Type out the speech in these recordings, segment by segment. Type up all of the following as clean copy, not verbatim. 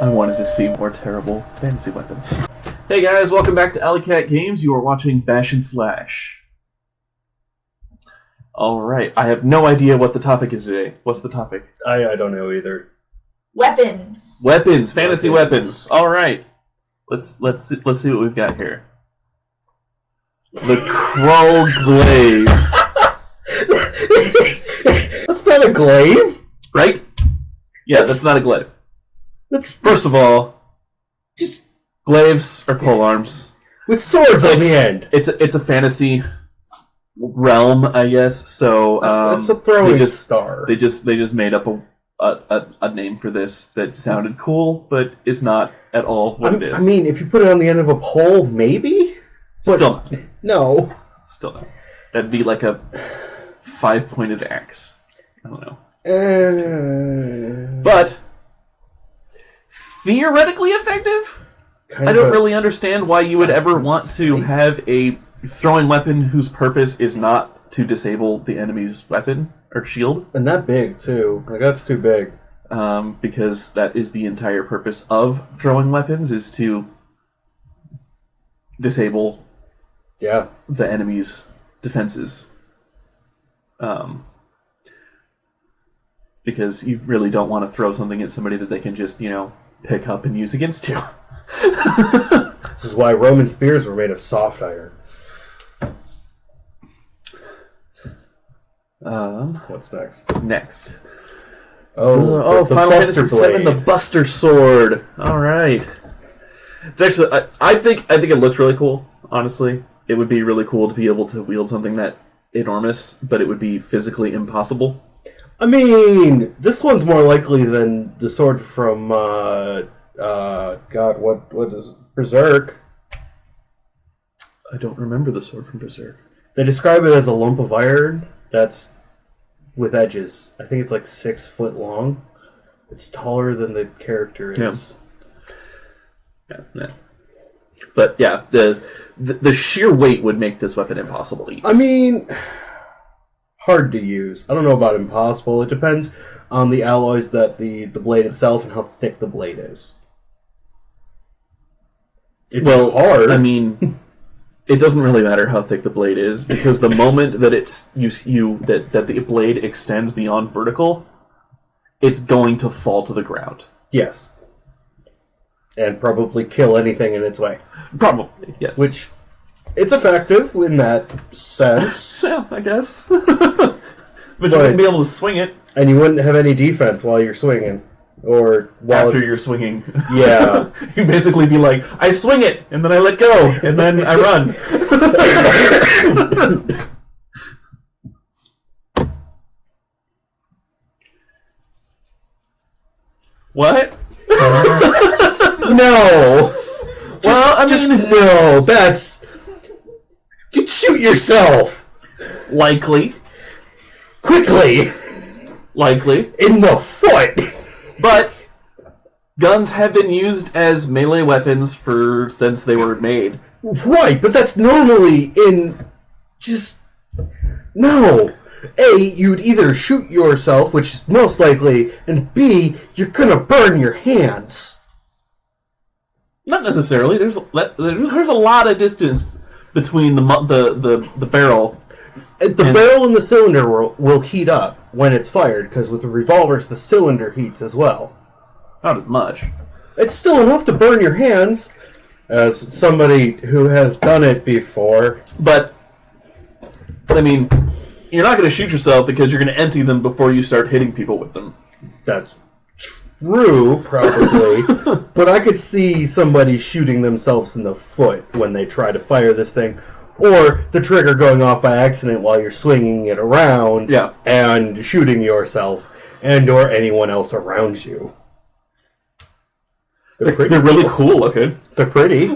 I wanted to see more terrible fantasy weapons. Hey guys, welcome back to Alley Cat Games. You are watching Bash and Slash. Alright, I have no idea what the topic is today. What's the topic? I don't know either. Weapons. Weapons, fantasy weapons. Alright. Let's see what we've got here. The Crow Glaive. That's not a glaive, Right? Yeah, that's not a glaive. That's First of all, just glaives are polearms. with swords on the end. It's a fantasy realm, I guess. So That's a throwing star. They just made up a name for this that sounded cool, but is not at all what it is. I mean, if you put it on the end of a pole, maybe. But Still not. no. Still not. That'd be like a 5-pointed axe. I don't know. But theoretically effective? I don't really understand why you would ever want to have a throwing weapon whose purpose is not to disable the enemy's weapon or shield. And that big, too. Like, that's too big. Because that is the entire purpose of throwing weapons, is to disable the enemy's defenses. Because you really don't want to throw something at somebody that they can just, pick up and use against you. This is why Roman spears were made of soft iron. What's next? Next. The Final Buster Fantasy VII, the Blade. Buster Sword. All right. It's actually, I think it looks really cool. Honestly, it would be really cool to be able to wield something that enormous, but it would be physically impossible. I mean, this one's more likely than the sword from, what is Berserk? I don't remember the sword from Berserk. They describe it as a lump of iron that's with edges. I think it's like 6 foot long. It's taller than the character is. Yeah. But yeah, the sheer weight would make this weapon impossible to use. I mean, hard to use. I don't know about impossible. It depends on the alloys that the blade itself and how thick the blade is. It'd be hard. I mean, it doesn't really matter how thick the blade is, because the moment that that the blade extends beyond vertical, it's going to fall to the ground. Yes. And probably kill anything in its way. Probably, yes. Which, it's effective in that sense. Yeah, I guess. But you wouldn't be able to swing it. And you wouldn't have any defense while you're swinging. Or while After you're swinging. Yeah. You'd basically be like, I swing it, and then I let go, and then I run. What? No! No, that's... You'd shoot yourself! Likely. Quickly! Likely. In the foot! But guns have been used as melee weapons since they were made. Right, but that's normally in... just... No! A, you'd either shoot yourself, which is most likely, and B, you're gonna burn your hands. Not necessarily. There's a lot of distance between the barrel. The barrel and the cylinder will heat up when it's fired, because with the revolvers, the cylinder heats as well. Not as much. It's still enough to burn your hands, as somebody who has done it before. But I mean, you're not going to shoot yourself because you're going to empty them before you start hitting people with them. That's true, probably. But I could see somebody shooting themselves in the foot when they try to fire this thing. Or the trigger going off by accident while you're swinging it around and shooting yourself and or anyone else around you. They're really cool looking. They're pretty.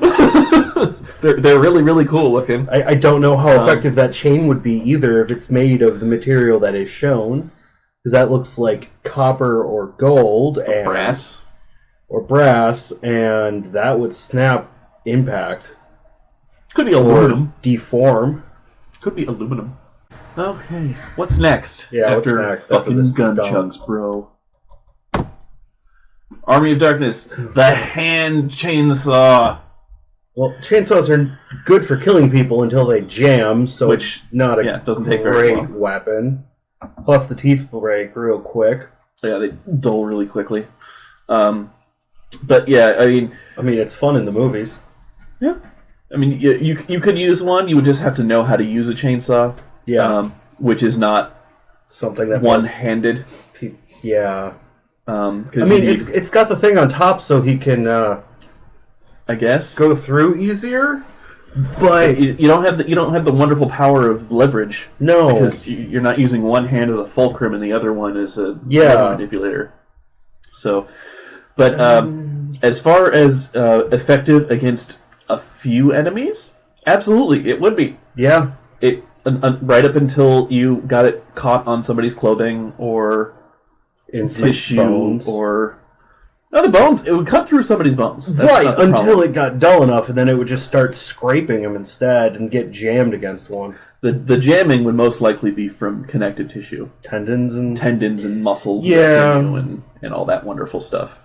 They're really, really cool looking. I don't know how effective that chain would be either if it's made of the material that is shown. Because that looks like copper or gold. And brass. Or brass, and that would snap impact. Could be aluminum. Or deform. Could be aluminum. Okay. What's next? Yeah, after what's next? fucking After this gun dumb. chugs, bro. Army of Darkness, the hand chainsaw. Well, chainsaws are good for killing people until they jam, so Which, it's not a doesn't take very great long. weapon. Plus, the teeth break real quick. Yeah, they dull really quickly. But yeah, I mean, it's fun in the movies. yeah. I mean, you could use one. You would just have to know how to use a chainsaw. Yeah. Which is not Something that one-handed. Yeah. Because it's got the thing on top so he can I guess go through easier, but you don't have the wonderful power of leverage. no, Because you're not using one hand as a fulcrum and the other one as a Yeah. lever manipulator. So, but as far as effective against a few enemies, absolutely, it would be. yeah, It right up until you got it caught on somebody's clothing or in tissue bones. or the bones. It would cut through somebody's bones. That's Right, not the until problem. it got dull enough, and then it would just start scraping him instead and get jammed against one. The jamming would most likely be from connective tissue, Tendons and... tendons and muscles, Yeah. and sinew and all that wonderful stuff.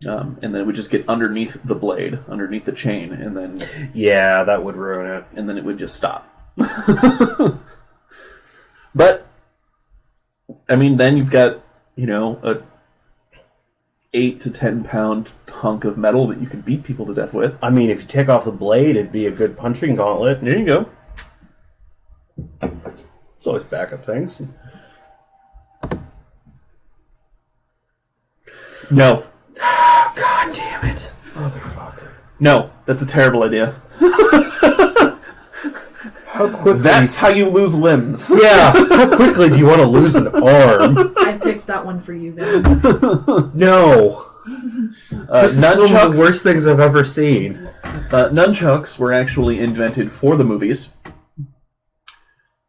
And then it would just get underneath the blade, underneath the chain, and Yeah, that would ruin it. then it would just stop. But I mean, then you've got a 8 to 10 pound hunk of metal that you can beat people to death with. I mean, if you take off the blade, it'd be a good punching gauntlet. There you go. There's always backup things. No, God damn it. Motherfucker. no, that's a terrible idea. How quickly... That's how you lose limbs. Yeah, how quickly do you want to lose an arm? I picked that one for you, Ben. No. This is one of the worst things I've ever seen. Nunchucks were actually invented for the movies.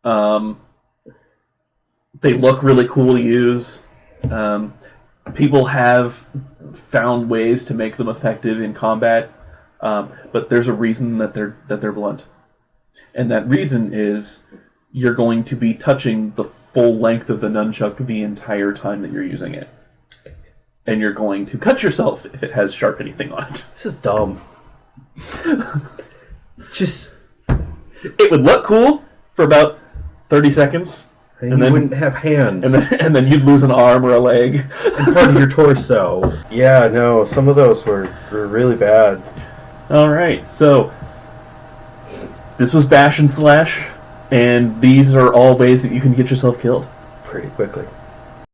They look really cool to use. People have found ways to make them effective in combat, but there's a reason that they're blunt, and that reason is you're going to be touching the full length of the nunchuck the entire time that you're using it, and you're going to cut yourself if it has sharp anything on it. This is dumb. Just... It would look cool for about 30 seconds, And And you then- wouldn't have hands. and then you'd lose an arm or a leg. and part of your torso. Yeah, no, some of those were really bad. All right, so this was Bash and Slash, and these are all ways that you can get yourself killed. Pretty quickly.